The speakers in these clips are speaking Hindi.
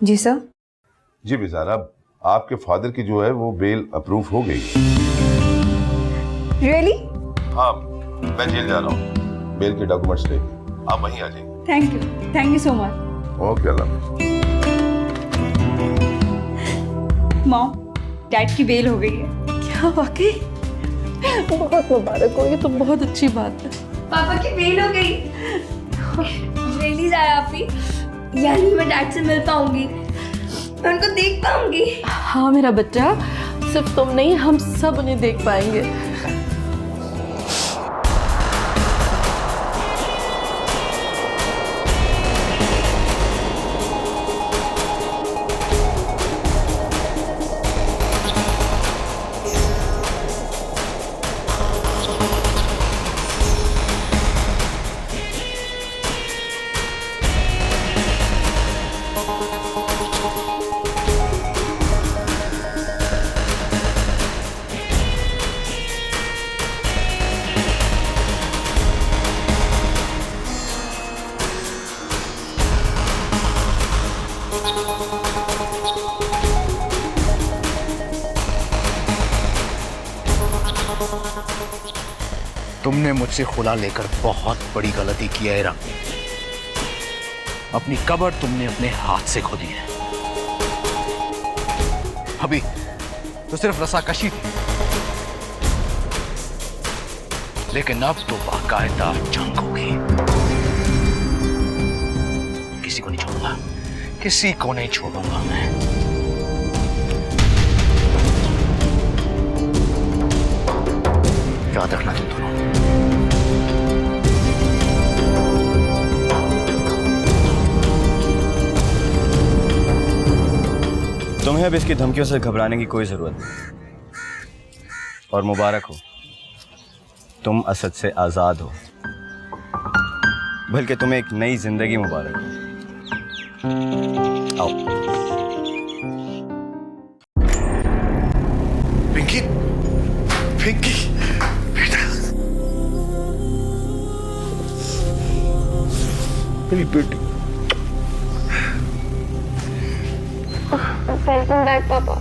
जी सर। जी बिज़ारा, आपके फादर की जो है वो बेल अप्रूव हो गई। रियली? हाँ, मैं जेल जा रहा हूँ बेल के डॉक्यूमेंट्स ले, आप वहीं आ जाइए। Thank you so much. Okay, Allah. Mom, dad की बेल हो गई है। क्या वाकई? बहुत मुबारक हो, ये तो बहुत अच्छी बात है। पापा की बेल हो गई। रियली ज़ारा आपी, यानी मैं डैड से मिल पाऊंगी, मैं उनको देख पाऊंगी। हाँ मेरा बच्चा, सिर्फ तुम नहीं, हम सब उन्हें देख पाएंगे। तुमने मुझसे खुला लेकर बहुत बड़ी गलती की है इरम। अपनी कब्र तुमने अपने हाथ से खोदी है। अभी तो सिर्फ रस्साकशी थी, लेकिन अब तो बाकायदा जंग होगी। किसी को नहीं छोड़ूंगा, किसी को नहीं छोड़ूंगा मैं। याद रखना तुम दोनों। तुम्हें अब इसकी धमकियों से घबराने की कोई जरूरत नहीं। और मुबारक हो, तुम असद से आजाद हो, बल्कि तुम्हें एक नई जिंदगी मुबारक हो। आओ। पिंकी, पिंकी बेटा, मेरी बेटी। वेलकम बैक पापा।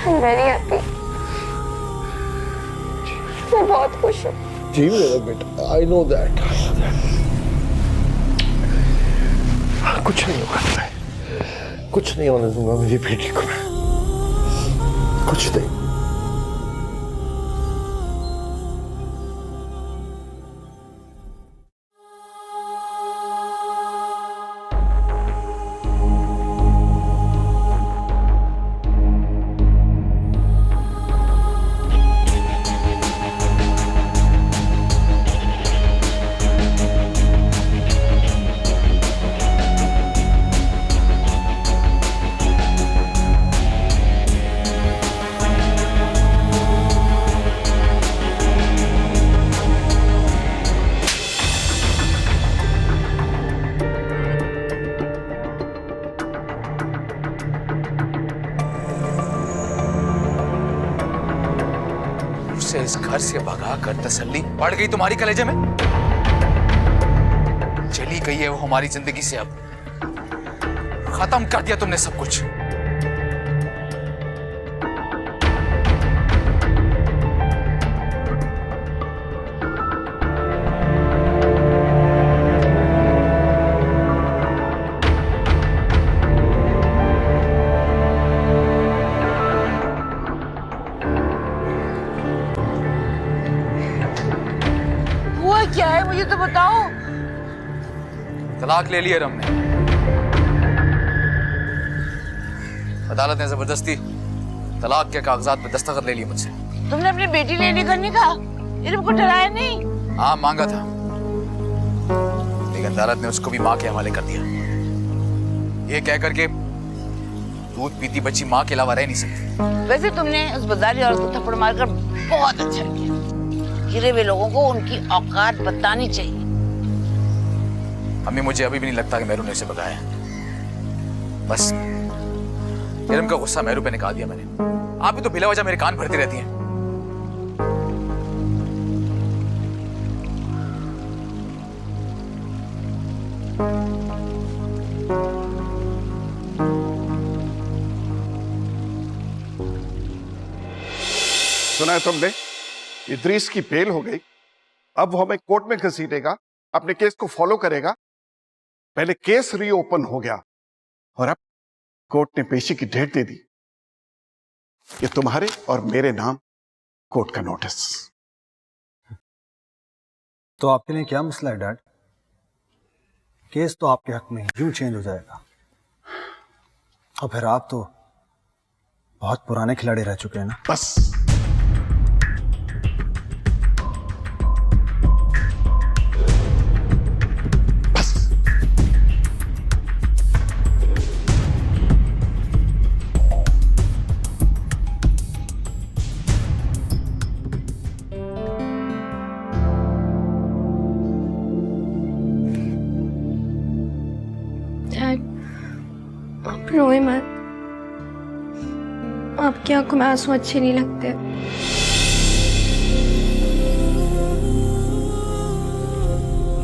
I'm very happy। मैं बहुत खुश हूँ। जी मेरा बेटा, आई नो दैट। कुछ नहीं होगा तुम्हें, कुछ नहीं होने दूंगा मेरी बेटी को मैं, कुछ नहीं। इस घर से भगा कर तसल्ली बढ़ गई तुम्हारी कलेजे में। चली गई है वो हमारी जिंदगी से, अब खत्म कर दिया तुमने सब कुछ। क्या है मुझे तो बताओ। तलाक ले लिया रम ने। अदालत ने जबरदस्ती तलाक के कागजात पे दस्तखत ले लिए मुझसे। तुमने अपनी बेटी लेने का नहीं कहा? इरम को डराया नहीं? हाँ मांगा था, लेकिन अदालत ने उसको भी माँ के हवाले कर दिया, ये कह करके दूध पीती बच्ची माँ के अलावा रह नहीं सकती। वैसे तुमने उस बाजारी औरत को थप्पड़ मारकर बहुत अच्छा किया। गिरे हुए लोगों को उनकी औकात बतानी चाहिए। अम्मी, मुझे अभी भी नहीं लगता कि मेरू ने उसे भगाया। बस इरम का गुस्सा मेरू पे निकाल दिया मैंने। आप भी तो बिला वजह मेरे कान भरती रहती हैं। सुना है तुमने? इद्रीस की बेल हो गई, अब वो हमें कोर्ट में घसीटेगा, अपने केस को फॉलो करेगा। पहले केस रीओपन हो गया और अब कोर्ट ने पेशी की डेट दे दी। ये तुम्हारे और मेरे नाम कोर्ट का नोटिस। तो आपके लिए क्या मसला है डैड? केस तो आपके हक में यूं चेंज हो जाएगा। और फिर आप तो बहुत पुराने खिलाड़ी रह चुके हैं ना। बस आप रोए मत। आपकी आंखों में आंसू अच्छे नहीं लगते।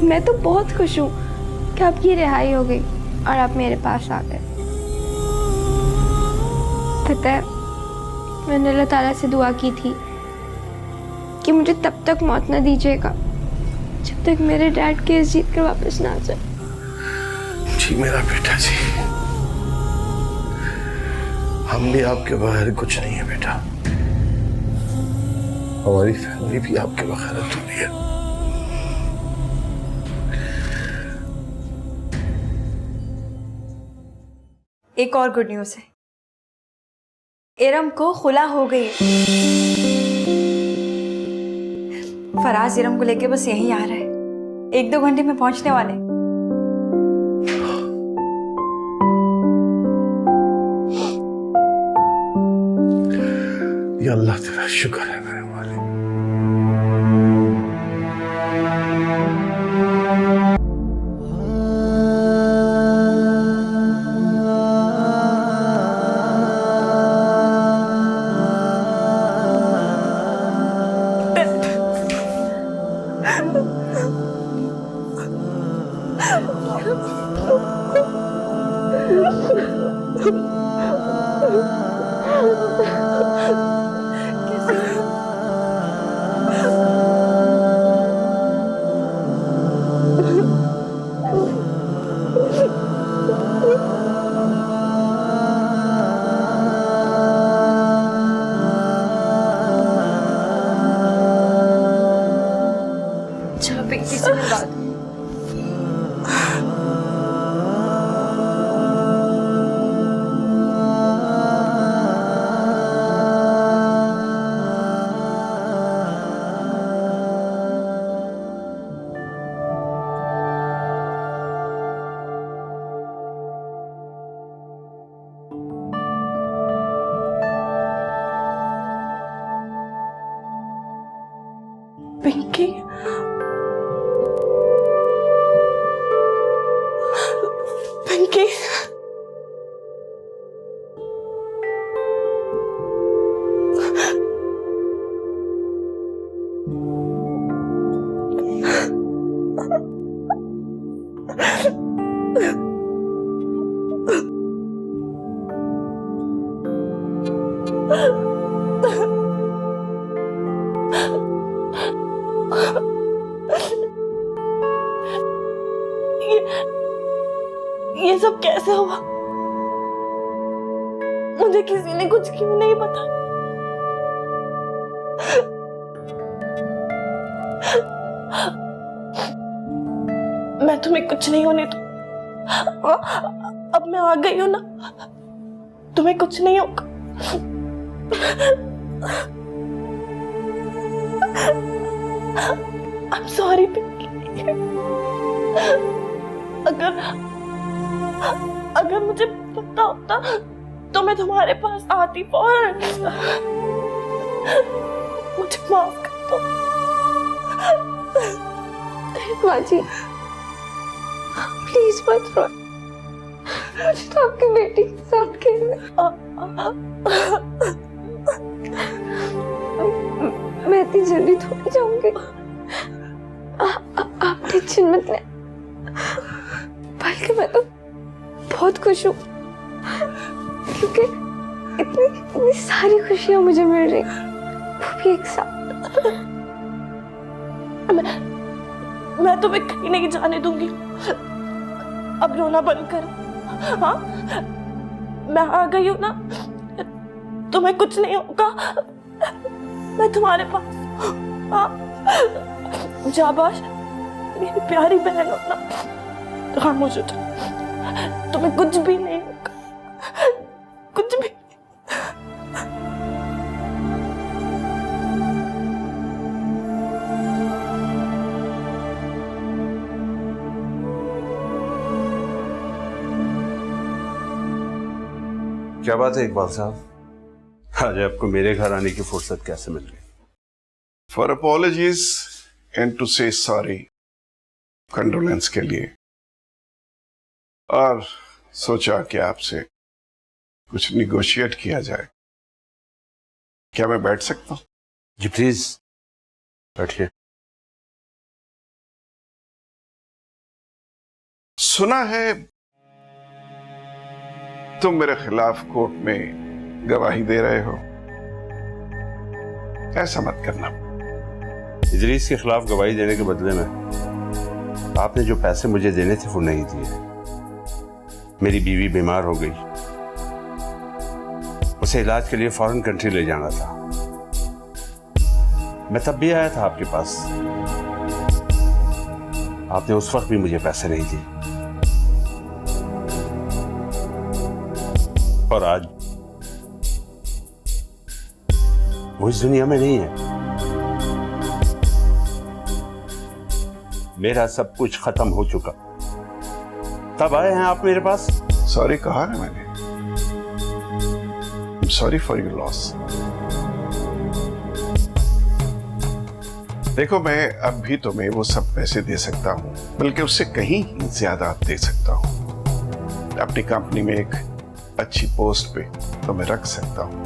मैं तो बहुत खुश हूँ कि आपकी रिहाई हो गई और आप मेरे पास आ गए। पता है, मैंने अल्लाह ताला से दुआ की थी कि मुझे तब तक मौत न दीजिएगा जब तक मेरे डैड केस जीत कर वापस ना आ जाए। जी मेरा बेटा जी, हम भी आपके बगैर कुछ नहीं है बेटा। हमारी फैमिली भी आपके बगैर अधूरी है। एक और गुड न्यूज़ है, इरम को खुला हो गई। फराज इरम को लेके बस यहीं आ रहा है, 1-2 घंटे में पहुंचने वाले। या अल्लाह तेरा शुक्र है मेरे वाले। पिंकी, पिंकी, ये सब कैसे हुआ? मुझे किसी ने कुछ क्यों नहीं बताया? मैं तुम्हें कुछ नहीं होने दूं। अब मैं आ गई हूं ना, तुम्हें कुछ नहीं होगा। I'm sorry Pinky. अगर मुझे पता होता तो मैं तुम्हारे पास आती फौरन। मुझे माफ कर दो माँ जी, प्लीज मत रो। मुझे तो आपकी बेटी के साथ खेलना। मैं इतनी जल्दी थोड़ी जाऊंगी। आप टेंशन मत ले, बल्कि मैं तो बहुत खुश हूँ क्योंकि इतनी सारी खुशियां मुझे मिल रही, वो भी एक साथ। मैं तुम्हें कहीं नहीं जाने दूंगी। अब रोना बंद करो। हाँ, मैं आ गई हूं ना, तुम्हें कुछ नहीं होगा। मैं तुम्हारे पास हूं। हाँ, जाबाश मेरी प्यारी बहन हो ना। खामोश हो जाओ, तुम्हें कुछ भी नहीं होगा, कुछ भी। क्या बात है इकबाल साहब, आज आपको मेरे घर आने की फुर्सत कैसे मिल गई? फॉर अपॉलॉजीज एंड टू से सॉरी, कंडोलेंस के लिए, और सोचा कि आपसे कुछ निगोशिएट किया जाए। क्या मैं बैठ सकता हूं? जी प्लीज बैठिए। सुना है तुम मेरे खिलाफ कोर्ट में गवाही दे रहे हो। ऐसा मत करना। इदरीस के खिलाफ गवाही देने के बदले में आपने जो पैसे मुझे देने थे वो नहीं दिए। मेरी बीवी बीमार हो गई, उसे इलाज के लिए फॉरेन कंट्री ले जाना था। मैं तब भी आया था आपके पास, आपने उस वक्त भी मुझे पैसे नहीं दिए। और आज वो इस दुनिया में नहीं है। मेरा सब कुछ खत्म हो चुका, तब आए हैं आप मेरे पास। सॉरी कहा ना मैंने। Sorry for your loss. देखो, मैं अब भी तुम्हें वो सब पैसे दे सकता हूं, बल्कि उससे कहीं ज्यादा दे सकता हूं। अपनी कंपनी में एक अच्छी पोस्ट पे तुम्हें रख सकता हूं।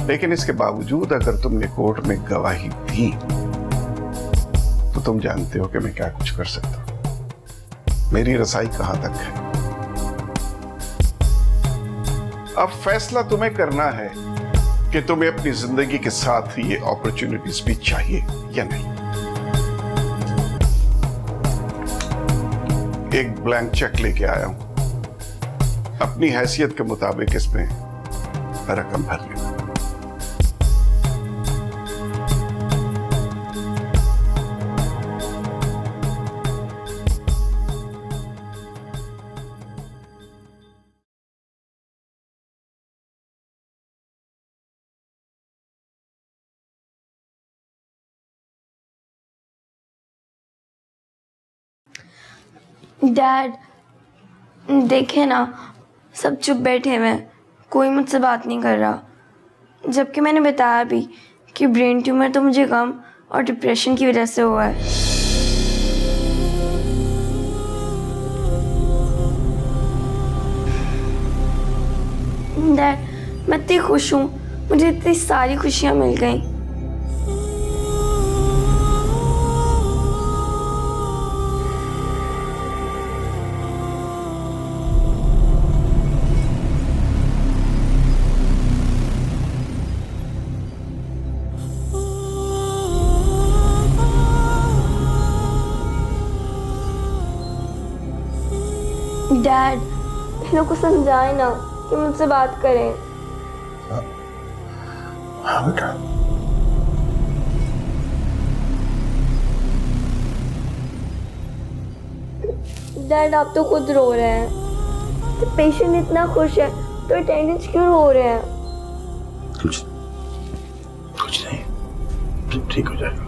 लेकिन इसके बावजूद अगर तुमने कोर्ट में गवाही दी तो तुम जानते हो कि मैं क्या कुछ कर सकता हूं। मेरी रसाई कहां तक है। अब फैसला तुम्हें करना है कि तुम्हें अपनी जिंदगी के साथ ये अपॉर्चुनिटीज भी चाहिए या नहीं। एक ब्लैंक चेक लेके आया हूं, अपनी हैसियत के मुताबिक इसमें रकम भर लेना। डैड, देखे ना, सब चुप बैठे हुए हैं, कोई मुझसे बात नहीं कर रहा। जबकि मैंने बताया भी कि ब्रेन ट्यूमर तो मुझे गम और डिप्रेशन की वजह से हुआ है। डैड, मैं इतनी खुश हूँ, मुझे इतनी सारी खुशियाँ मिल गई। डैड, इन लोगों को समझाए ना कि मुझसे बात करें। हाँ बेटा। डैड, आप तो खुद रो रहे हैं। तो पेशेंट इतना खुश है तो अटेंडेंस क्यों रो रहे हैं? कुछ नहीं, ठीक हो जाएगा।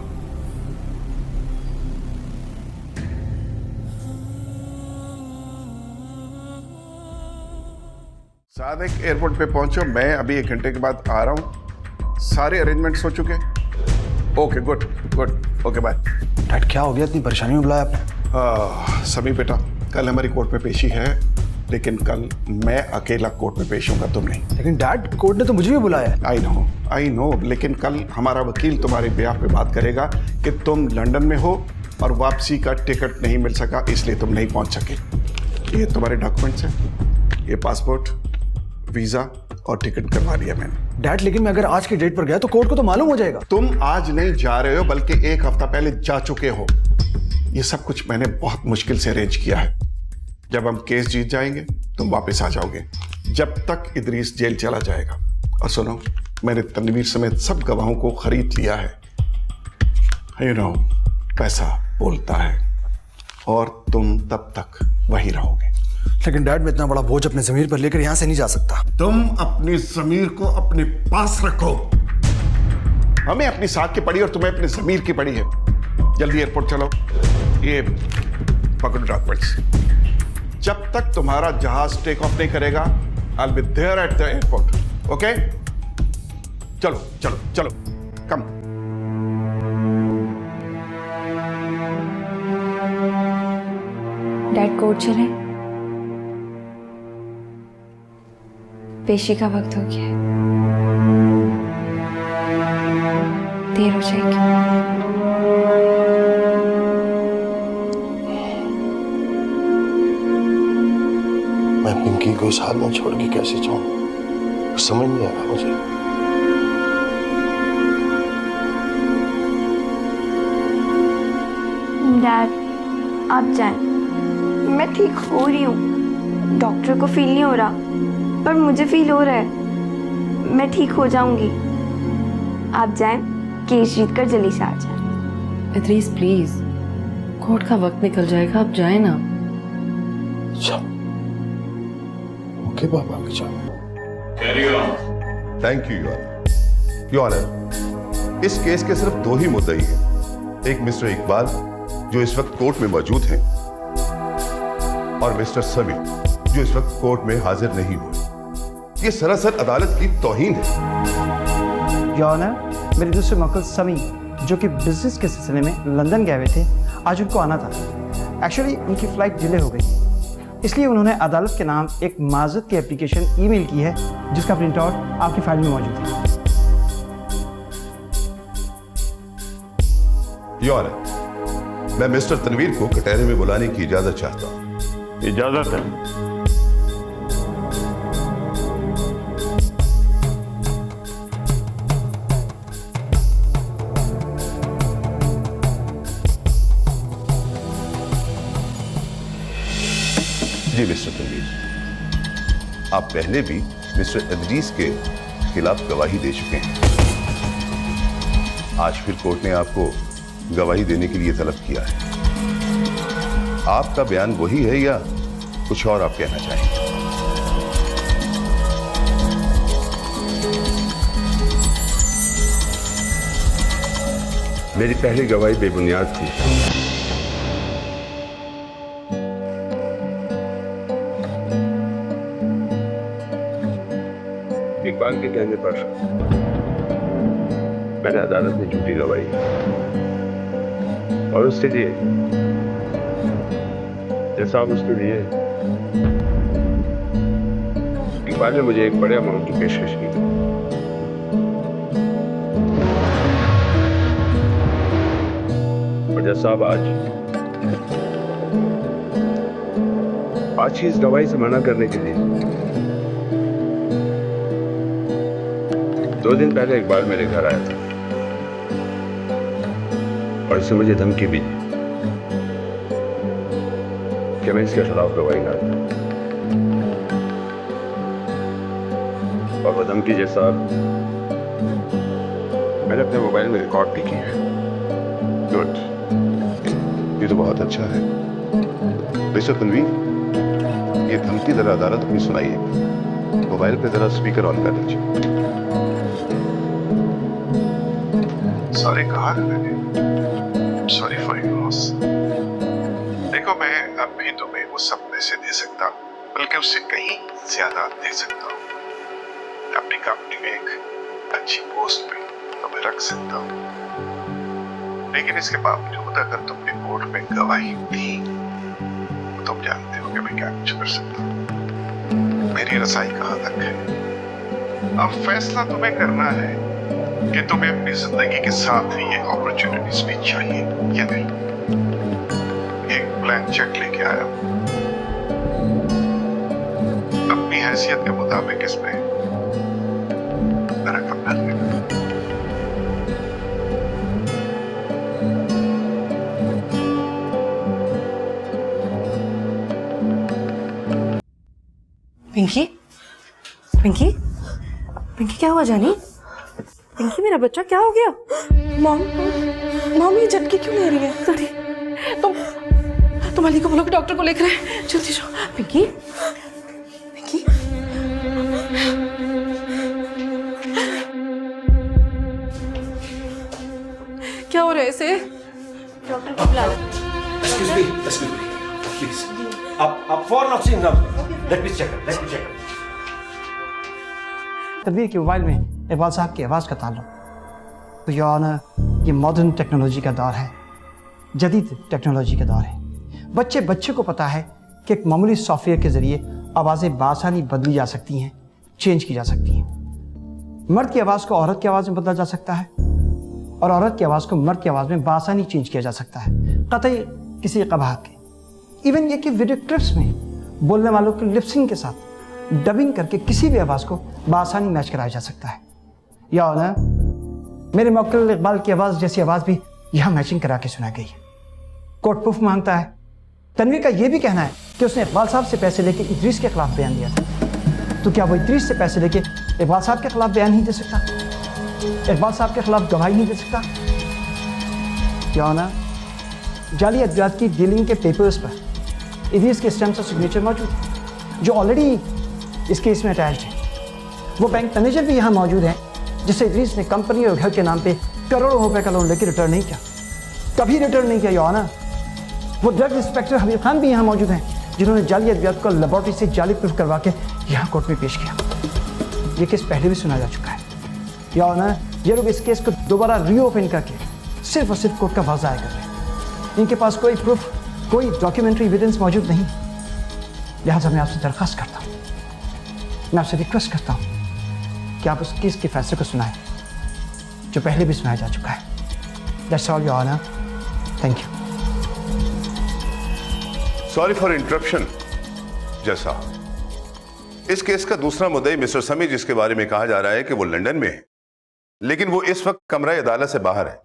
सादिक, एयरपोर्ट पे पहुंचो, मैं अभी 1 घंटे के बाद आ रहा हूं। सारे अरेंजमेंट्स हो चुके? Okay, good good, okay bye. Dad, क्या हो गया, इतनी परेशानी में बुलाया आपने? सभी बेटा, कल हमारी कोर्ट में पेशी है, लेकिन कल मैं अकेला कोर्ट में पेश होऊंगा, तुम नहीं। लेकिन डैड, कोर्ट ने तो मुझे भी बुलाया है। आई नो, लेकिन कल हमारा वकील तुम्हारे ब्याह पे बात करेगा कि तुम लंदन में हो और वापसी का टिकट नहीं मिल सका, इसलिए तुम नहीं पहुंच सके। ये तुम्हारे डॉक्यूमेंट्स हैं, ये पासपोर्ट, वीजा और टिकट करवा लिया मैंने। डैड लेकिन मैं अगर आज की डेट पर गया तो कोर्ट को तो मालूम हो जाएगा। तुम आज नहीं जा रहे हो बल्कि 1 हफ्ता पहले जा चुके हो। ये सब कुछ मैंने बहुत मुश्किल से अरेंज किया है। जब हम केस जीत जाएंगे तुम वापस आ जाओगे, जब तक इदरीस जेल चला जाएगा। और सुनो, मैंने तनवीर समेत सब गवाहों को खरीद लिया है। यू नो, पैसा बोलता है और तुम तब तक वहीं रहोगे। लेकिन डैड मैं इतना बड़ा बोझ अपने जमीर पर लेकर यहां से नहीं जा सकता। तुम अपनी जमीर को अपने पास रखो। हमें अपनी साख की पड़ी और तुम्हें अपनी जमीर की पड़ी है। जल्दी एयरपोर्ट चलो, ये पकड़ो डॉक्यूमेंट्स। जब तक तुम्हारा जहाज टेक ऑफ नहीं करेगा, I will be there at the airport. Okay, चलो चलो चलो, कम। डैड कोर्ट चले, पेशी का वक्त हो गया है, देर हो जाएगी। मैं पिंकी को इस हाल में छोड़ के कैसे जाऊं, समझ नहीं आ रहा मुझे। डैड आप जाएं, मैं ठीक हो रही हूँ। डॉक्टर को फील नहीं हो रहा पर मुझे फील हो रहा है। मैं ठीक हो जाऊंगी। आप जाएं, केस जीत कर जल्दी से आ जाएं। इदरीस प्लीज, कोर्ट का वक्त निकल जाएगा, आप जाए ना। अच्छा ओके पापा, आगे जाओ। Thank you your honour. इस केस के सिर्फ 2 ही मुद्दई हैं, एक मिस्टर इकबाल जो इस वक्त कोर्ट में मौजूद हैं और मिस्टर समीर जो इस वक्त कोर्ट में हाजिर नहीं हुए। ये सरासर अदालत की तौहीन है। योर ऑनर, मेरे दूसरे मक्कल समी जो कि बिजनेस के सिलसिले में लंदन गए हुए थे, आज उनको आना था। एक्चुअली उनकी फ्लाइट डिले हो गई, इसलिए उन्होंने अदालत के नाम एक माजरत की एप्लीकेशन ईमेल की है जिसका प्रिंट आउट आपकी फाइल में मौजूद है। योर ऑनर, मैं मिस्टर तनवीर को कटहरे में बुलाने की इजाजत चाहता हूं। इजाजत है। जी मिस्टर तनवीर, आप पहले भी मिस्टर इदरीस के खिलाफ गवाही दे चुके हैं। आज फिर कोर्ट ने आपको गवाही देने के लिए तलब किया है। आपका बयान वही है या कुछ और आप कहना चाहेंगे? मेरी पहली गवाही बेबुनियाद थी। इकबाल के कहने पर मैंने अदालत में झूठी गवाही और उसके लिए जैसा उसके लिए इकबाल ने मुझे एक बड़े अमाउंट की पेशकश की। और जैसा आज ही इस गवाही से मना करने के लिए 2 दिन पहले इकबाल मेरे घर आया था और इसने मुझे धमकी दी कि मैं इसके खिलाफ गवाही ना दूं। और वो धमकी जैसा मैंने अपने मोबाइल में रिकॉर्ड भी की है। गुड, ये तो बहुत अच्छा है। मिस्टर तनवीर, ये धमकी जरा अदालत में सुनाइए। मोबाइल पे जरा स्पीकर ऑन कर लीजिए। सॉरी कहा है मैंने, सॉरी फॉर योर लॉस। देखो, मैं अब भी तुम्हें उस सपने से दे सकता, बल्कि उससे कहीं ज्यादा दे सकता हूँ। अपनी कंपनी में एक अच्छी पोस्ट पे तुम्हें रख सकता हूँ, लेकिन इसके बावजूद अगर तुमने कोर्ट में गवाही दी तो तुम जानते हो कि मैं क्या कुछ कर सकता हूँ। मेरी रसाई कहाँ तक है। अब फैसला तुम्हें करना है कि तुम्हें अपनी जिंदगी के साथ ही ये अपॉर्चुनिटीज भी चाहिए या नहीं। एक ब्लैंक चेक लेके आया हूं। अपनी हैसियत के मुताबिक इसमें रकम भर देना। पिंकी, पिंकी, पिंकी क्या हुआ जानी? पिंकी मेरा बच्चा क्या हो गया? मॉम, मॉम ये झटके क्यों ले रही है? जल्दी तुम अली को बोलो कि डॉक्टर को लेकर आए। जल्दी जाओ। पिंकी, पिंकी, क्या हो रहा है इसे? डॉक्टर को बुला लो। Excuse me, please. आप फौरन ऑक्सीजन दो। Let me check. तनवीर के मोबाइल में इकबाल साहब की आवाज़ का ताल्लुक। तो योर ऑनर, ये मॉडर्न टेक्नोलॉजी का दौर है, जदीद टेक्नोलॉजी का दौर है। बच्चे को पता है कि एक मामूली सॉफ्टवेयर के ज़रिए आवाज़ें बासानी बदली जा सकती हैं, चेंज की जा सकती हैं। मर्द की आवाज़ को औरत की आवाज़ में बदला जा सकता है और औरत की आवाज़ को मर्द की आवाज़ में बासानी चेंज किया जा सकता है, कतई किसी कबाहत के। इवन ये कि वीडियो क्लिप्स में बोलने वालों के लिपसिंग के साथ डबिंग करके किसी भी आवाज़ को बासानी मैच कराया जा सकता है। या ऑनर, मेरे मौक्किल इकबाल की आवाज़ जैसी आवाज़ भी यहाँ मैचिंग करा के सुना गई है। कोर्ट प्रूफ मांगता है। तनवीर का यह भी कहना है कि उसने इकबाल साहब से पैसे लेके इदरीस के खिलाफ बयान दिया था। तो क्या वो इदरीस से पैसे लेके इकबाल साहब के खिलाफ बयान नहीं दे सकता? इकबाल साहब के खिलाफ गवाही नहीं दे सकता? क्या ऑनर, जाली अदवियात की डीलिंग के पेपर्स पर इदरीस के स्टैम्प और सिग्नेचर मौजूद है, जो ऑलरेडी इस केस में अटैच्ड है। वो बैंक मैनेजर भी यहाँ मौजूद है जिससे इदरीस ने कंपनी और घर के नाम पे करोड़ों रुपए का लोन लेकर रिटर्न नहीं किया, कभी रिटर्न नहीं किया। योर ऑनर, वो ड्रग इंस्पेक्टर हबीब खान भी यहाँ मौजूद हैं जिन्होंने जाली अदवियात को लेबोरेटरी से जाली प्रूफ करवा के यहाँ कोर्ट में पेश किया। ये केस पहले भी सुना जा चुका है। योर ऑनर, ये लोग इस केस को दोबारा रीओपन करके सिर्फ और सिर्फ कोर्ट का वाज जाया कर रहे हैं। इनके पास कोई प्रूफ, कोई डॉक्यूमेंट्री एविडेंस मौजूद नहीं। लिहाजा मैं आपसे दरख्वास्त करता हूँ, मैं आपसे रिक्वेस्ट करता हूँ कि आप उस केस के फैसले को सुनाएं जो पहले भी सुनाया जा चुका है। That's all your honour, thank you. Sorry for interruption. जैसा इस केस का दूसरा मुद्दई मिस्टर समी, जिसके बारे में कहा जा रहा है कि वो लंदन में है, लेकिन वो इस वक्त कमरा अदालत से बाहर है।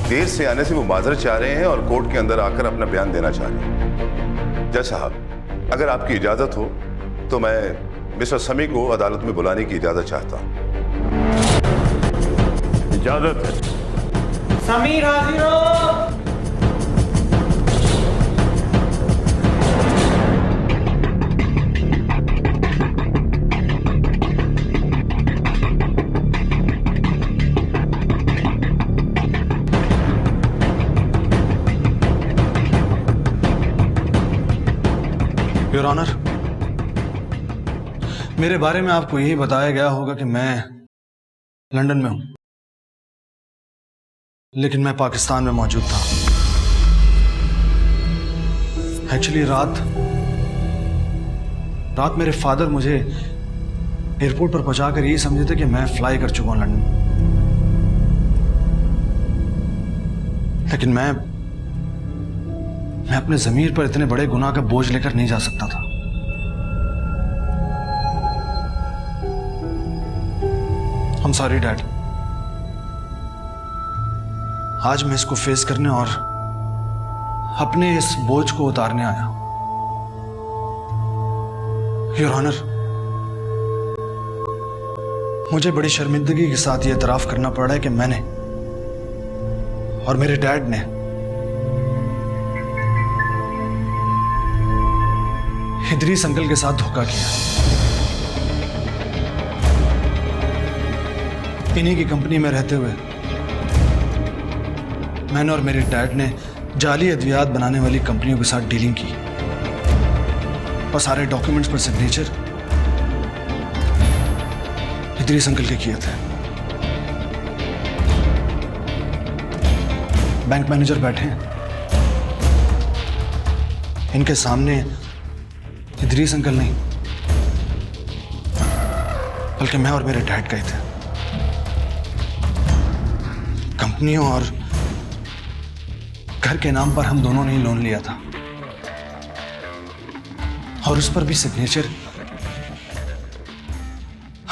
देर से आने से वो माजरत चाह रहे हैं और कोर्ट के अंदर आकर अपना बयान देना चाह रहे हैं। जज साहब, अगर आपकी इजाजत हो तो मैं मिस्टर समी को अदालत में बुलाने की इजाजत चाहता हूं। इजाजत है। समीर हाजिर हो। योर ऑनर, मेरे बारे में आपको यही बताया गया होगा कि मैं लंदन में हूं, लेकिन मैं पाकिस्तान में मौजूद था। एक्चुअली रात मेरे फादर मुझे एयरपोर्ट पर पहुंचाकर यही समझे थे कि मैं फ्लाई कर चुका हूं लंदन, लेकिन मैं अपने ज़मीर पर इतने बड़े गुनाह का बोझ लेकर नहीं जा सकता था। I'm sorry dad. आज मैं इसको फेस करने और अपने इस बोझ को उतारने आया। योर ऑनर, मुझे बड़ी शर्मिंदगी के साथ यह एतराफ करना पड़ रहा है कि मैंने और मेरे डैड ने इदरीस अंकल के साथ धोखा किया। इन्हीं की कंपनी में रहते हुए मैंने और मेरे डैड ने जाली अद्वियात बनाने वाली कंपनियों के साथ डीलिंग की और सारे डॉक्यूमेंट्स पर सिग्नेचर इदरीस अंकल के किए थे। बैंक मैनेजर बैठे हैं, इनके सामने इदरीस अंकल नहीं बल्कि मैं और मेरे डैड गए थे कंपनियों और घर के नाम पर हम दोनों ने ही लोन लिया था और उस पर भी सिग्नेचर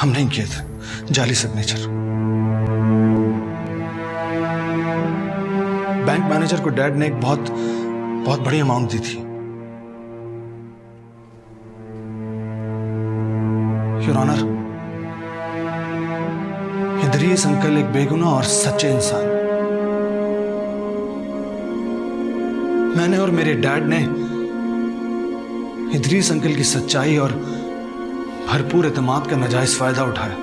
हम नहीं किए थे, जाली सिग्नेचर। बैंक मैनेजर को डैड ने एक बहुत बड़ी अमाउंट दी थी। योर ऑनर, इदरीस अंकल एक बेगुनाह और सच्चे इंसान। मैंने और मेरे डैड ने इदरीस अंकल की सच्चाई और भरपूर एतमाद का नाजायज फायदा उठाया।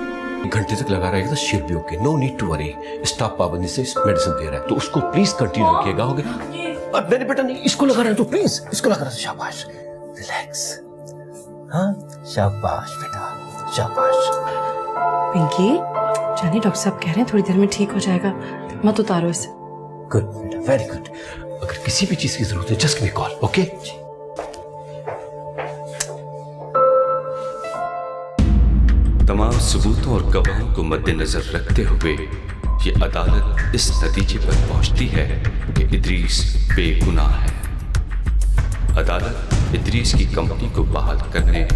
घंटे तक लगा रहेगा तो शील भी okay, no need to worry. Staff पाबंदी से मेडिसिन दे रहा है तो उसको प्लीज कंटिन्यू रखिएगा। हो गया? अब मेरे बेटा नहीं, इसको लगा रहा है तो प्लीज इसको लगा रहा है। शाबाश, रिलैक्स। हाँ, शाबाश बेटा, शाबाश। पिंकी, जानी डॉक्टर साहब कह रहे हैं थोड़ी देर में ठीक हो जाएगा, मत उतारो इसे। गुड बेटा, वेरी गुड। अगर किसी भी चीज की जरूरत है just give me call, okay? तमाम सबूतों और गवाहों को मद्देनजर रखते हुए ये अदालत इस नतीजे पर पहुंचती है कि इदरीस बेगुनाह है। अदालत इदरीस की कंपनी को बहाल करने,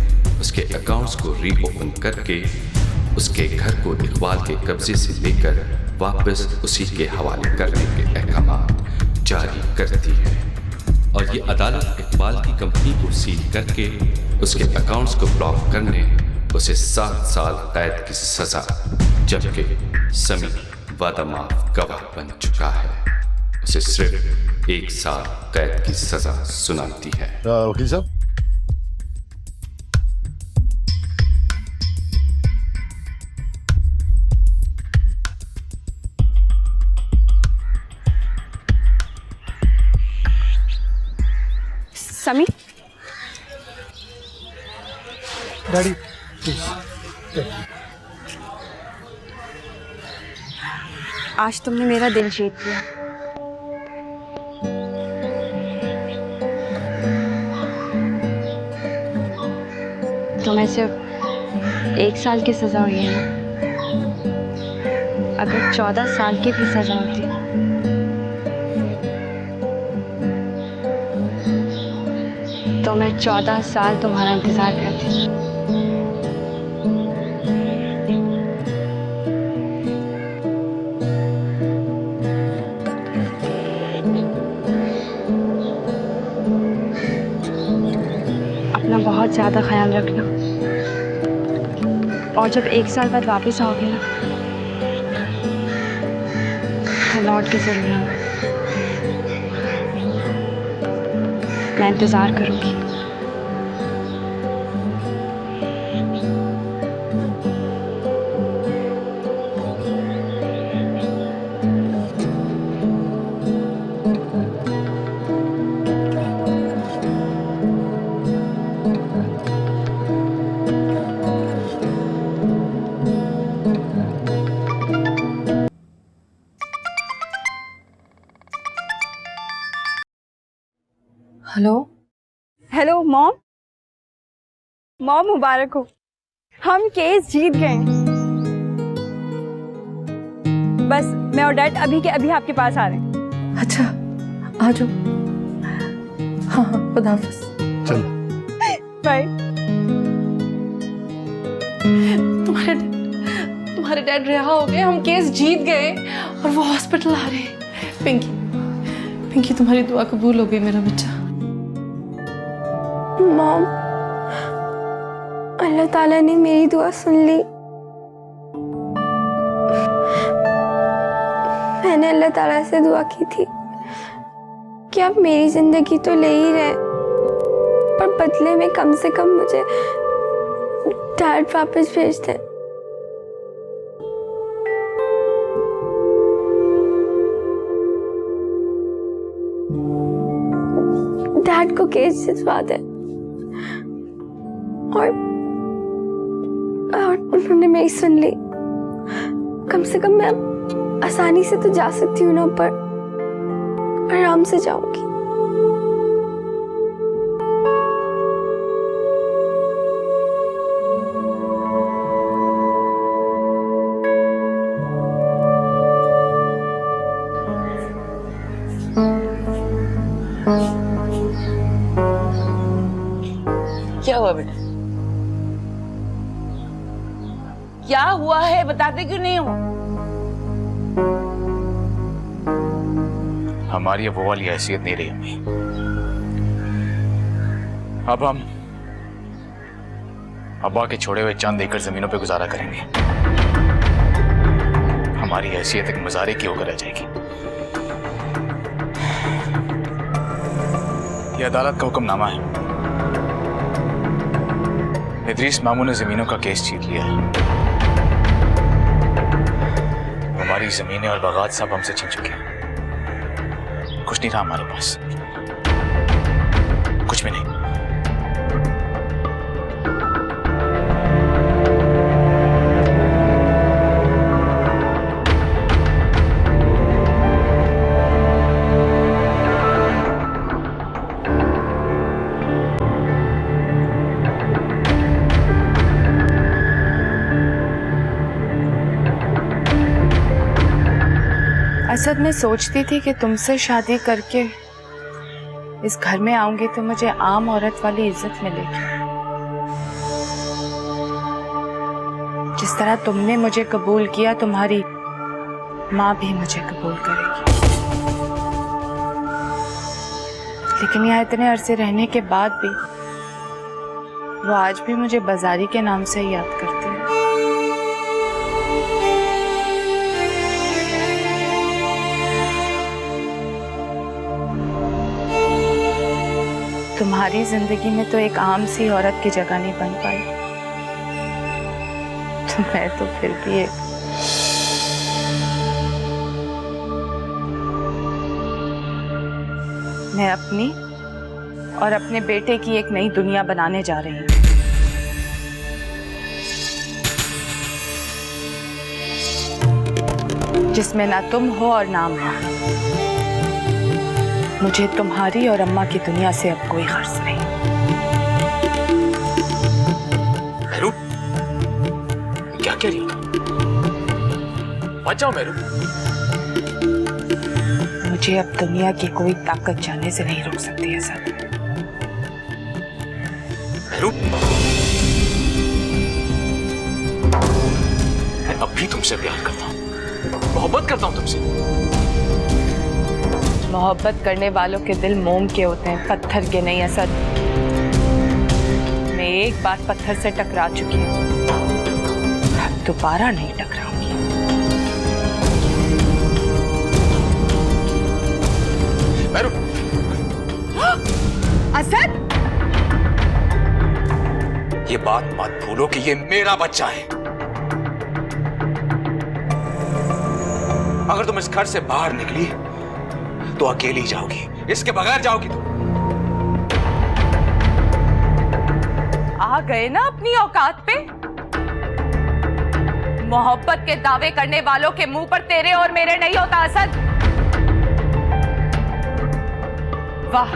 उसके अकाउंट्स को रीओपन करके उसके घर को इकबाल के कब्जे से लेकर वापस उसी के हवाले करने के अहकाम जारी करती है। और ये अदालत इकबाल की कंपनी को सील करके उसके अकाउंट्स को ब्लॉक करने उसे 7 साल कैद की सजा, जबकि समी वादा माफ गवाह बन चुका है, उसे सिर्फ 1 साल कैद की सजा सुनाती है। वकील साहब, समी, डैडी आज तुमने मेरा दिल जीत लिया। तुम्हें सिर्फ 1 साल की सजा हुई है ना? अगर 14 साल की भी सजा होती तो मैं 14 साल तुम्हारा इंतजार करती। अपना बहुत ज़्यादा ख्याल रखना, और जब 1 साल बाद वापस आओगे ना तो लौट के जरूर आना। मैं इंतज़ार करूँगी। Hello hello mom. मॉम मुबारक हो, हम केस जीत गए। बस मैं और डैड अभी के अभी आपके पास आ रहे हैं। अच्छा, आ जाओ। हाँ हाँ, खुदा हाफिज। चलो बाय। तुम्हारे डैड रिहा हो गए, हम केस जीत गए और वो हॉस्पिटल आ रहे हैं। पिंकी तुम्हारी दुआ कबूल हो गई मेरा बच्चा। मॉम, अल्लाह ताला ने मेरी दुआ सुन ली। मैंने अल्लाह ताला से दुआ की थी कि आप मेरी जिंदगी तो ले ही रहे, पर बदले में कम से कम मुझे डैड वापस भेज दें। डैड को केस जितवा दें। और उन्होंने मेरी सुन ली। कम से कम मैं आसानी से तो जा सकती हूँ ना, पर आराम से जाऊंगी। क्या हुआ बेटा? क्या हुआ है बताते क्यों नहीं हो? हमारी अब वो वाली हैसियत नहीं रही अम्मी। अब हम अब्बा के छोड़े हुए चंद एकड़ जमीनों पे गुजारा करेंगे। हमारी हैसियत एक मज़ारे की होकर रह जाएगी। यह अदालत का हुक्मनामा है। इदरीस मामू ने जमीनों का केस जीत लिया है। हमारी जमीनें और बागात सब हमसे छीन चुके हैं। कुछ नहीं रहा हमारे पास, कुछ भी नहीं। असद, मैं सोचती थी कि तुमसे शादी करके इस घर में आऊंगी तो मुझे आम औरत वाली इज्जत मिलेगी। जिस तरह तुमने मुझे कबूल किया, तुम्हारी माँ भी मुझे कबूल करेगी। लेकिन यहाँ इतने अरसे रहने के बाद भी वो आज भी मुझे बाजारी के नाम से ही याद करती है। तुम्हारी जिंदगी में तो एक आम सी औरत की जगह नहीं बन पाई, तो मैं तो फिर भी एक मैं अपनी और अपने बेटे की एक नई दुनिया बनाने जा रही हूँ, जिसमें ना तुम हो और ना अम्मा। मुझे तुम्हारी और अम्मा की दुनिया से अब कोई गर्ज नहीं। मेरू, क्या कह रही हो? बचाओ मेरू। मुझे अब दुनिया की कोई ताकत जाने से नहीं रोक सकती है सर। मेरू, मैं अब भी तुमसे प्यार करता हूँ, मोहब्बत करता हूँ तुमसे। मोहब्बत करने वालों के दिल मोम के होते हैं, पत्थर के नहीं असद। मैं एक बार पत्थर से टकरा चुकी हूँ, अब दोबारा नहीं टकराऊंगी। मेरू। असद, ये बात मत भूलो कि ये मेरा बच्चा है। अगर तुम इस घर से बाहर निकली तो अकेली जाओगी, इसके बगैर जाओगी तुम। आ गए ना अपनी औकात पे। मोहब्बत के दावे करने वालों के मुंह पर तेरे और मेरे नहीं होता असद। वाह,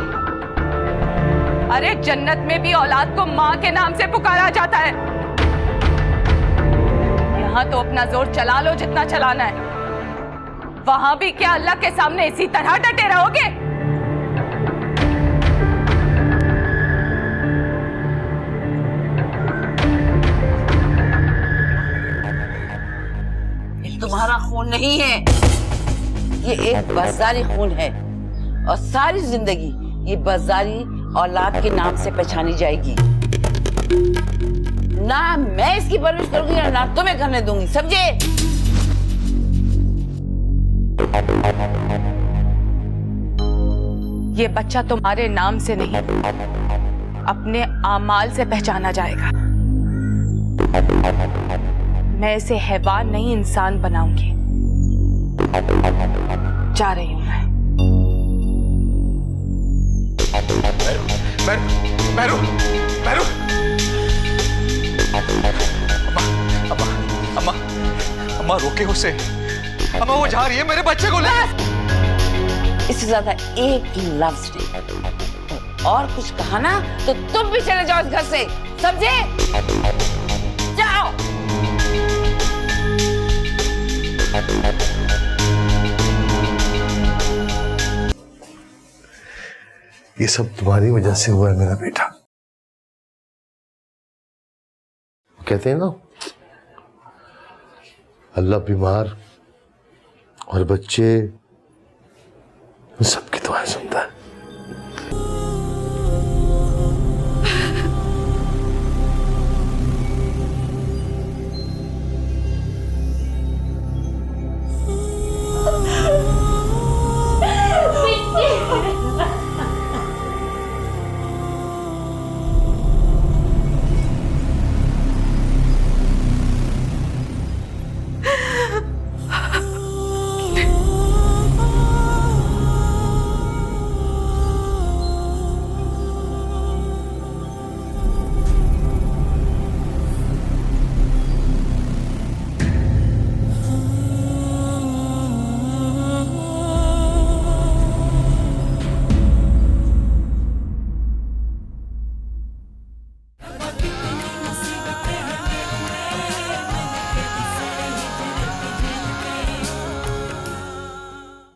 अरे जन्नत में भी औलाद को मां के नाम से पुकारा जाता है। यहां तो अपना जोर चला लो जितना चलाना है, वहां भी क्या अल्लाह के सामने इसी तरह डटे रहोगे? ये तुम्हारा खून नहीं है, ये एक बाजारी खून है, और सारी जिंदगी ये बाजारी औलाद के नाम से पहचानी जाएगी। ना मैं इसकी परवरिश करूंगी ना तुम्हें करने दूंगी, समझे? ये बच्चा तुम्हारे नाम से नहीं, अपने आमाल से पहचाना जाएगा। मैं इसे हैवान नहीं इंसान बनाऊंगी। जा रही हूं मैं। मेरू, मेरू, अम्मा, अम्मा, अम्मा रोके उसे। अम्मा वो जा रही है, मेरे बच्चे को ले। इससे ज्यादा एक लफ्ज नहीं, और कुछ कहा ना तो तुम भी चले जाओ इस घर से, समझे? जाओ। ये सब तुम्हारी वजह से हुआ है मेरा बेटा। कहते हैं ना, अल्लाह बीमार और बच्चे सबकी दुआएं सुनता है।